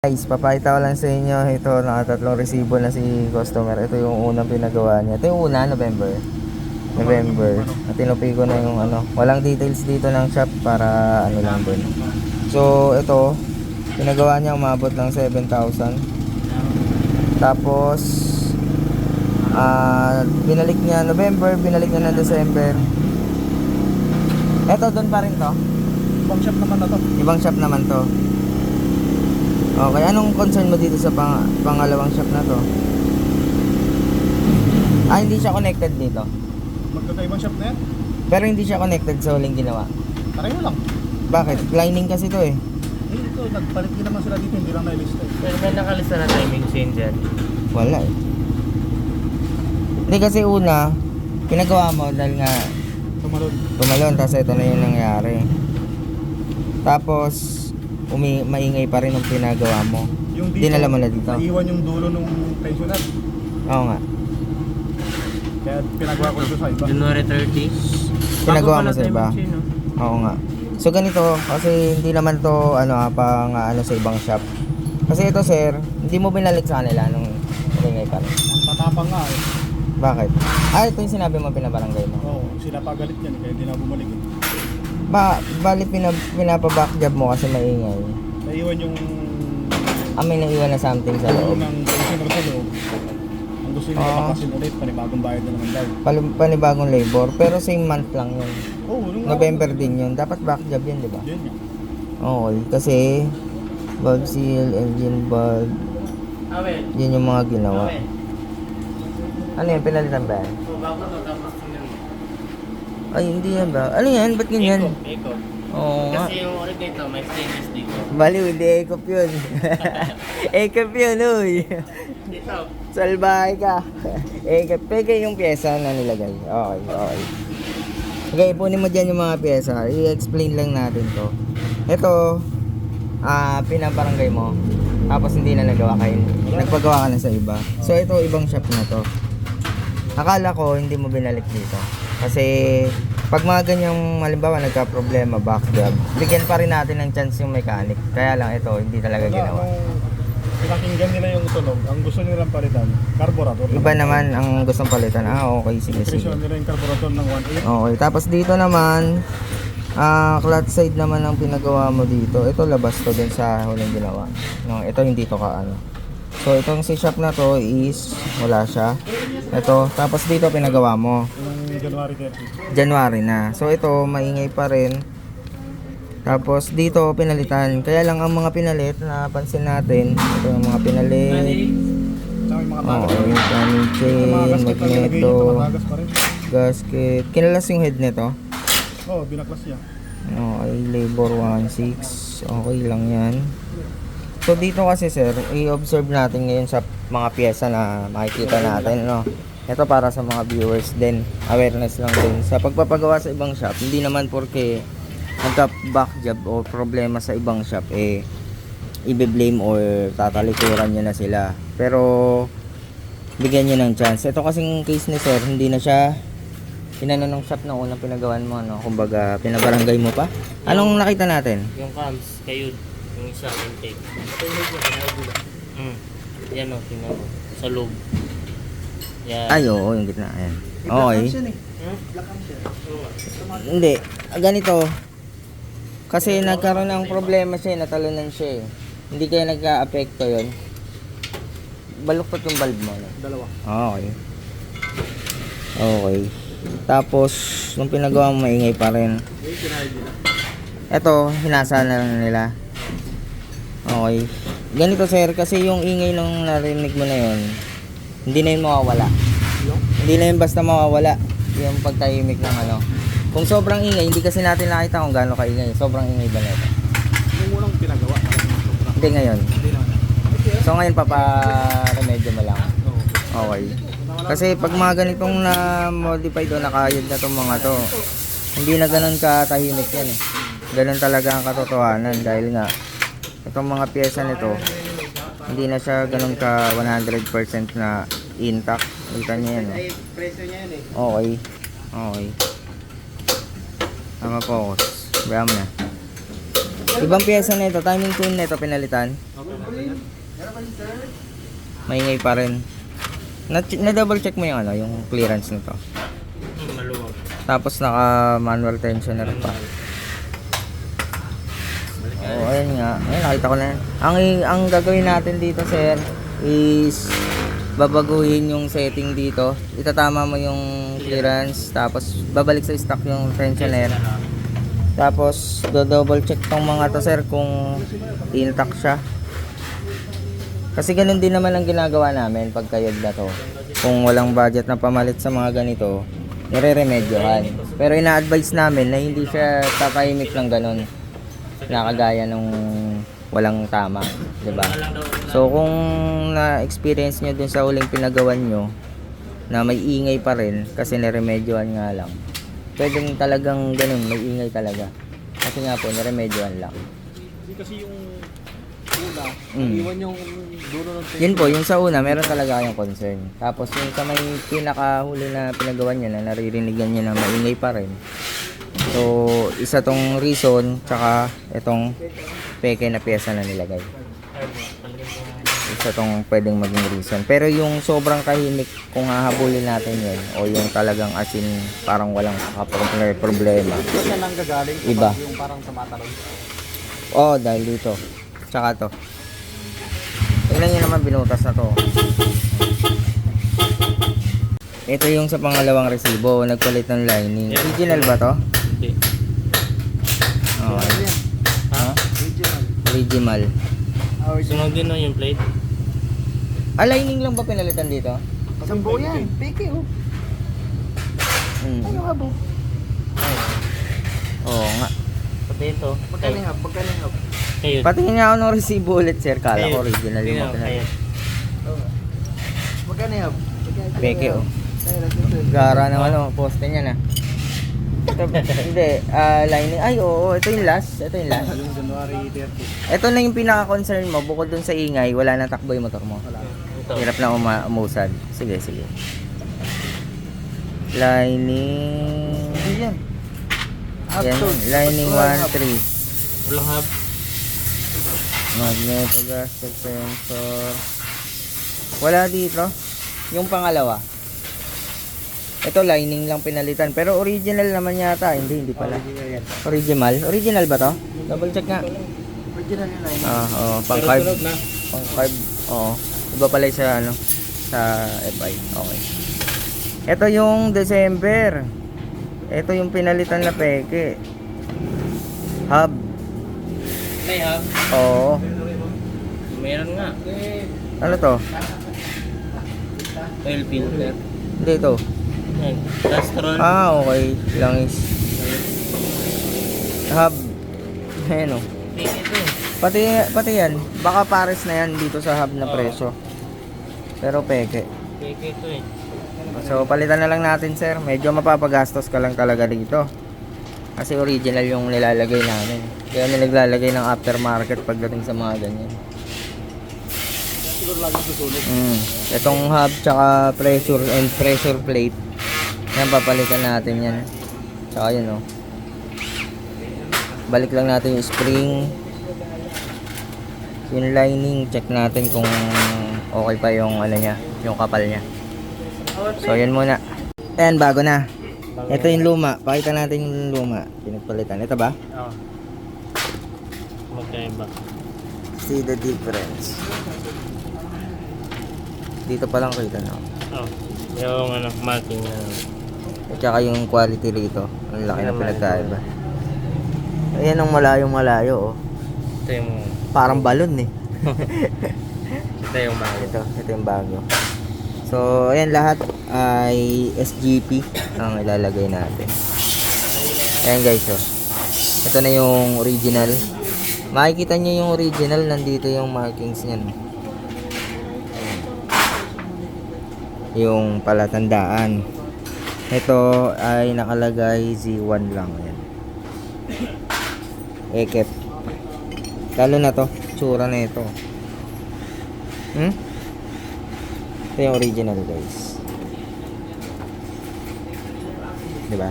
Guys, papakita ko lang sa inyo. Ito, nakatatlong resibo na si customer. Ito yung unang pinagawa niya. Ito yung una, November. At tinupi ko na yung ano. Walang details dito ng shop para ano lang din. So, ito, pinagawa niya umabot ng 7,000. Tapos, binalik niya November, binalik niya na December. Ito, doon pa rin to. Ibang shop naman na to. Ibang shop naman to. Okay, anong concern mo dito sa pangalawang shop na to? Hindi siya connected dito. Magkakaibang shop na yan? Pero hindi siya connected sa huling ginawa. Pareho lang. Bakit? Lining kasi to eh. Ito, nagpalit din naman sila dito, hindi lang nailista eh. Pero may nakalista na timing chain dyan. Wala eh. Hindi kasi una, pinagawa mo dahil nga tumalon, tapos ito na yung nangyari. Tapos, maingay pa rin yung pinagawa mo. Yung dito, Dinala mo na dito. naiwan yung dulo nung pensioner. Oo nga. Kaya pinagawa ko dito sa iba. January 30. Pinagawa Bago mo pala sa iba. timing chain, no? Oo nga. So ganito, kasi hindi naman to pang sa ibang shop. Kasi ito sir, hindi mo binalik sa kanila nung maingay pa rin. Ang tatapang nga eh. Bakit? Ito yung sinabi mo pinabarangay mo. Oo, sila pagalit yan kaya hindi na bumalik eh. Bali pinapaback job mo kasi maingay. Naiwan yung May naiwan na something sa dulo loob. ng pensioner sa loob. Ang gusto nila pakasin ulit, panibagong bayad na naman daw. Panibagong labor, pero same month lang yun. Oo, nung November din yun. Dapat back job yun, di ba? Yun nga. Okay, kasi valve seal, engine valve, Awen. yun yung mga ginawa. Awen. Ano yan, pinalitan ba yan? So, bago to, tapos tingnan mo. Ay, hindi yan ba? Ano yan? Ba't ganyan? Ikot. Oo nga. Kasi yung ulit nito, may stainless dito. Baliw, hindi ekop yun. Ekop yun, uy. Dito. Salbahe ka. Ekop. Peke yung pyesa na nilagay. Okay, okay. Okay, ipunin mo dyan yung mga pyesa. I-explain lang natin to. Ito, pinabarangay mo. Tapos hindi na nagawa kayo. Nagpagawa ka na sa iba. So ito, ibang shop na to. Akala ko hindi mo binalik dito. Kasi pag mga ganyang halimbawa nagka-problema, back job, bigyan pa rin natin ng chance yung mechanic. Kaya lang ito, hindi talaga ginawa. Nung pinakinggan nila yung tunog, ang gusto nilang palitan, carburetor. Iba naman ang gustong palitan. Okay, sige, sige. Presyon nila yung carburetor ng 1.8. Okay, tapos dito naman, clutch side naman ang pinagawa mo dito. Ito labas to din sa huling ginawa. No, ito hindi to ka ano. So itong si shop na to is wala siya. Ito, tapos dito pinagawa mo. Yung January 30. January na. So ito maingay pa rin. Tapos dito pinalitan. Kaya lang ang mga pinalit na pansin natin, ito yung mga pinalit. Tsaka yung mga tagas. Okay, timing chain, Yung mga gasket na nilagay niya, magneto, nakatagas pa rin. gasket. Kinalas yung head nito. Oo, binaklas niya. Okay, labor 1.6. Okay lang yan. So dito kasi sir, i-observe natin ngayon sa mga pyesa na makikita natin, no. Ito para sa mga viewers din, awareness lang din. Sa pagpapagawa sa ibang shop, hindi naman porque nagka-back job o problema sa ibang shop, i-blame or tatalikuran nyo na sila. Pero bigyan nyo ng chance. Ito kasing case ni sir, hindi na siya pinano ng shop na unang pinagawan mo, no? Kumbaga, pinabarangay mo pa. Anong nakita natin? Yung cams, kayo, yung isa, intake. Yan o, tingnan mo. Sa loob. Yan. Ay, oo, yung gitna. Ayan. Okay. Hindi. Ganito. Kasi nagkaroon ng problema siya, natalunan siya eh. Hindi kaya nagka-apekto yun. Baluktot yung bulb mo. No? Dalawa. Okay. Okay. Tapos, nung pinagawa mo, maingay pa rin. Eto, hinasa na lang nila. Okay. Ganito sir, kasi yung ingay nung narinig mo na yun, hindi na yun mawawala. Hindi na yun basta mawawala. Yung pagtahimik ng ano. Kung sobrang ingay, hindi kasi natin nakita kung gaano kaingay. Sobrang ingay ba nito? Yung unang pinagawa. Hindi ngayon. Hindi naman. So ngayon, papa-remedyo mo lang. Okay. Kasi pag mga ganitong na-modify doon, nakayod na itong mga to, hindi na ganun katahimik yan eh. Ganun talaga ang katotohanan dahil nga, itong mga pyesa nito, hindi na siya ganun ka 100% na intact. Kita niya yan eh. Okay. Okay. Tama focus. Bayaan mo na. Ibang pyesa na ito, timing tune na ito pinalitan. Okay na yan. Maingay pa rin. Na-double check mo yung ano, yung clearance nito. Maluwag. Tapos naka manual tensioner pa. Oh, ayun nga. Ayun, nakita ko na yan. Ang gagawin natin dito, sir, is babaguhin yung setting dito. Itatama mo yung clearance, tapos babalik sa stock yung tensioner. Tapos do-double check tong mga to, sir, kung intact siya. Kasi ganun din naman ang ginagawa namin pag kayod na to. Kung walang budget na pamalit sa mga ganito, nire-remedyohan. Pero ina-advise namin na hindi siya tatahimik lang ganun. Nakagaya nung walang tama, 'di ba? So kung na-experience nyo dun sa huling pinagawan nyo na may ingay pa rin kasi niremedyohan nga lang, pwedeng talagang ganun, may ingay talaga. Kasi nga po, niremedyohan lang. Kasi yung una, Mm. iwan yung dulo ng Yun po, yung sa una, meron talaga kayong concern. Tapos yung sa may pinakahuli na pinagawan nyo na naririnigan nyo na maingay pa rin. So, isa tong reason, tsaka itong peke na pyesa na nilagay. Isa tong pwedeng maging reason. Pero yung sobrang kahimik, kung hahabulin natin yun, o yung talagang asin parang walang problema. Ito siya nang gagaling Iba. yung parang sa matalon. Oh, dahil dito. Tsaka to. Tingnan nyo naman, binutas na to. Ito yung sa pangalawang resibo, nagpalit ng lining. Original ba to? Hindi. Oh, ha? Original. Original. Sunog din no yung plate. Ah, lining lang ba pinalitan dito? Isang buo yan. Peke oh. Hmm. Ano ka bo? Oo nga. Pati ito. Pagkalingap, pagkalingap. Kayo. Patingin nga ako ng resibo ulit, sir. Kala ko original yung mga Kayo. pinalitan. Pagkalingap. Peke, oh. Gara ng ano, poste niya na. Ito, hindi, lining. Ay, oo, ito yung last. Ito yung last. Yung January 30. Ito na yung pinaka-concern mo, bukod dun sa ingay, wala nang takbo yung motor mo. Wala. Ito. Hirap na umusad. Sige, sige. Lining. Hindi yan. Yan, lining 1-3. Walang hub. Magnetogastric sensor. Wala dito. Yung pangalawa. Ito lining lang pinalitan. Pero original naman yata. Hindi pala. Original? Original ba to? Double check nga. Original yun ay. Oo, pang Pero carb. sunog na. Pang carb. Oo. Iba pala yung sa ano, sa FI. Okay. Ito yung December. Ito yung pinalitan na peke. Hub. May hub. Oo. Meron nga. Ano to? Oil filter. Hindi ito. Yan. Castrol. Ah, okay. Langis. Hub. Ayan o. Fake ito eh. Pati yan. Baka pares na yan dito sa hub na Oo. presyo. Pero peke. Fake ito eh. So, palitan na lang natin, sir. Medyo mapapagastos ka lang talaga dito. Kasi original yung nilalagay namin. Kaya naglalagay ng aftermarket pagdating sa mga ganyan. Siguro lagi susunod. Itong hub tsaka pressure and pressure plate. Yan, papalitan natin yan. Tsaka yun, oh. Balik lang natin yung spring. Yung lining, check natin kung okay pa yung ano niya, yung kapal niya. So, yun muna. Ayan, bago na. Ito yung luma. Pakita natin yung luma. Pinagpalitan. Ito ba? Oo. Magkaiba. See the difference. Dito pa lang kita na. Oh. Yung ano, marking na. At saka yung quality rito. Ang laki ng pinagkaiba. Ayan ang malayo-malayo, oh. Ito yung... Parang balon, eh. Ito yung bago. Ito yung bago. So, ayan lahat ay SGP ang ilalagay natin. Ayan guys, oh. Ito na yung original. Makikita nyo yung original, nandito yung markings niyan. Yung palatandaan. Ito ay nakalagay Z1 lang. Ayan. Ekep. Lalo na to, tsura na ito. Ito yung original, guys. Diba?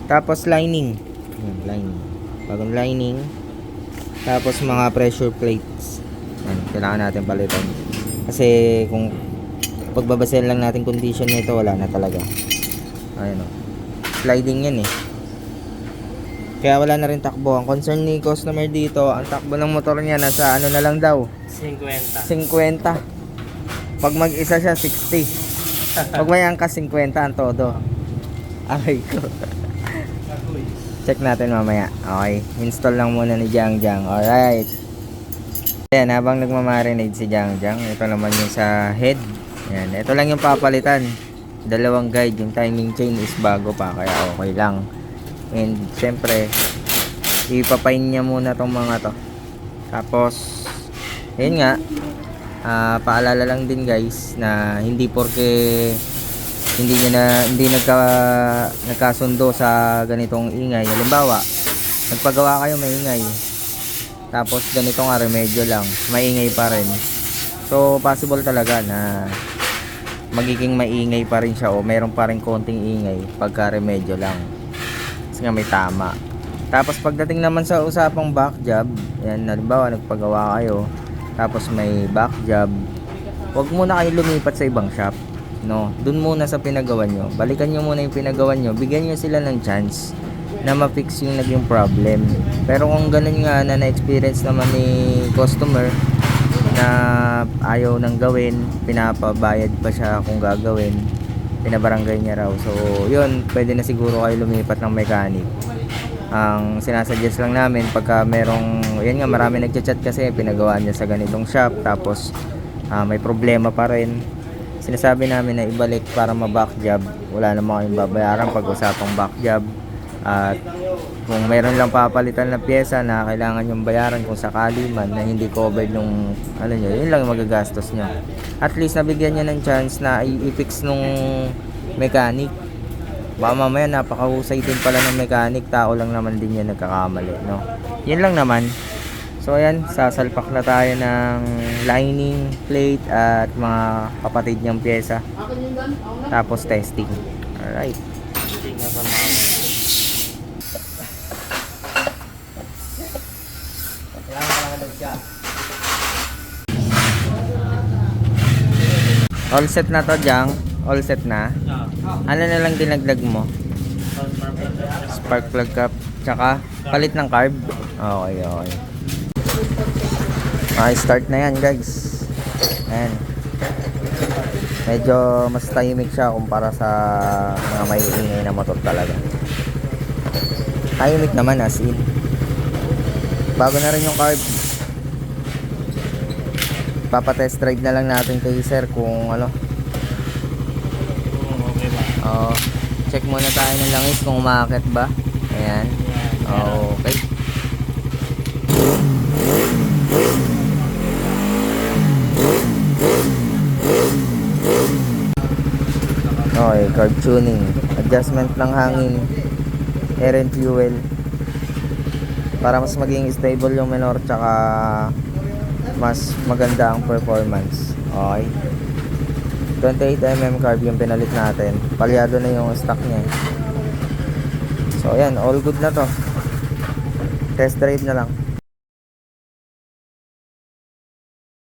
Tapos lining. Lining. bagong lining. Tapos mga pressure plates. Yan, kailangan natin palitan. Kasi kung pagbabasehan lang natin condition nito, wala na talaga. Ayun o. Sliding yan eh. Kaya wala na rin takbo. Ang concern ni customer dito, ang takbo ng motor niya nasa ano na lang daw, 50. 50. Pag mag-isa siya, 60. Pag may angkas, 50 ang todo. Aray ko. Check natin mamaya. Okay, install lang muna ni Jang Jang. Alright. Ayan, habang nagmamarinate si Jang Jang, ito naman yung sa head. Ayan, ito lang yung papalitan. Dalawang guide, yung timing chain is bago pa, kaya okay lang. And syempre, ipapain niya muna tong mga to. Tapos, ayun nga, paalala lang din guys na hindi porke hindi nagkasundo sa ganitong ingay. Halimbawa, nagpagawa kayo maingay. Tapos ganito nga remedyo lang, maingay pa rin. So possible talaga na magiging maingay pa rin siya o meron pa rin konting ingay pagka remedyo lang. Kasi nga may tama. Tapos pagdating naman sa usapang back job, yan, halimbawa nagpagawa kayo, tapos may back job, huwag muna kayo lumipat sa ibang shop. No, dun muna sa pinagawa nyo. Balikan nyo muna yung pinagawa nyo. Bigyan nyo sila ng chance na ma-fix yung naging problem. Pero kung ganun nga na na-experience naman ni customer na ayaw nang gawin, pinapabayad pa siya kung gagawin, pinabarangay niya raw. So, yun, pwede na siguro kayo lumipat ng mechanic. Ang sinasuggest lang namin pagka merong, yan nga, marami nagchat-chat kasi pinagawa niya sa ganitong shop, tapos may problema pa rin. Sinasabi namin na ibalik para ma-back job. Wala namang kayong babayaran pag usapang back job. At kung mayroon lang papalitan na pyesa na kailangan yung bayaran kung sakali man na hindi covered nung ano nyo, yun lang yung magagastos nyo. At least nabigyan nyo ng chance na i-fix nung mechanic. Baka mamaya napakahusay din pala ng mechanic, tao lang naman din yan nagkakamali, no? Yun lang naman. So ayan, sasalpak na tayo ng lining, plate at mga kapatid niyang pyesa. Tapos testing. Alright. Hindi nga sa mga All set na to, Jang. All set na. Ano na lang dinagdag mo? Spark plug cap. Tsaka palit ng carb. Okay, okay. Okay, start na yan guys. Ayan. Medyo mas tahimik siya kumpara sa mga may ingay na motor talaga. Tahimik naman as in. Bago na rin yung carb. Papatest drive na lang natin kay sir kung ano. okay ba? Check muna tayo ng langis kung umaakit ba. Ayan. Okay. Okay, carb tuning, adjustment ng hangin, air and fuel para mas maging stable yung menor tsaka mas maganda ang performance. Okay, 28mm carb yung pinalit natin, palyado na yung stock niya. So ayan, all good na to. Test drive na lang.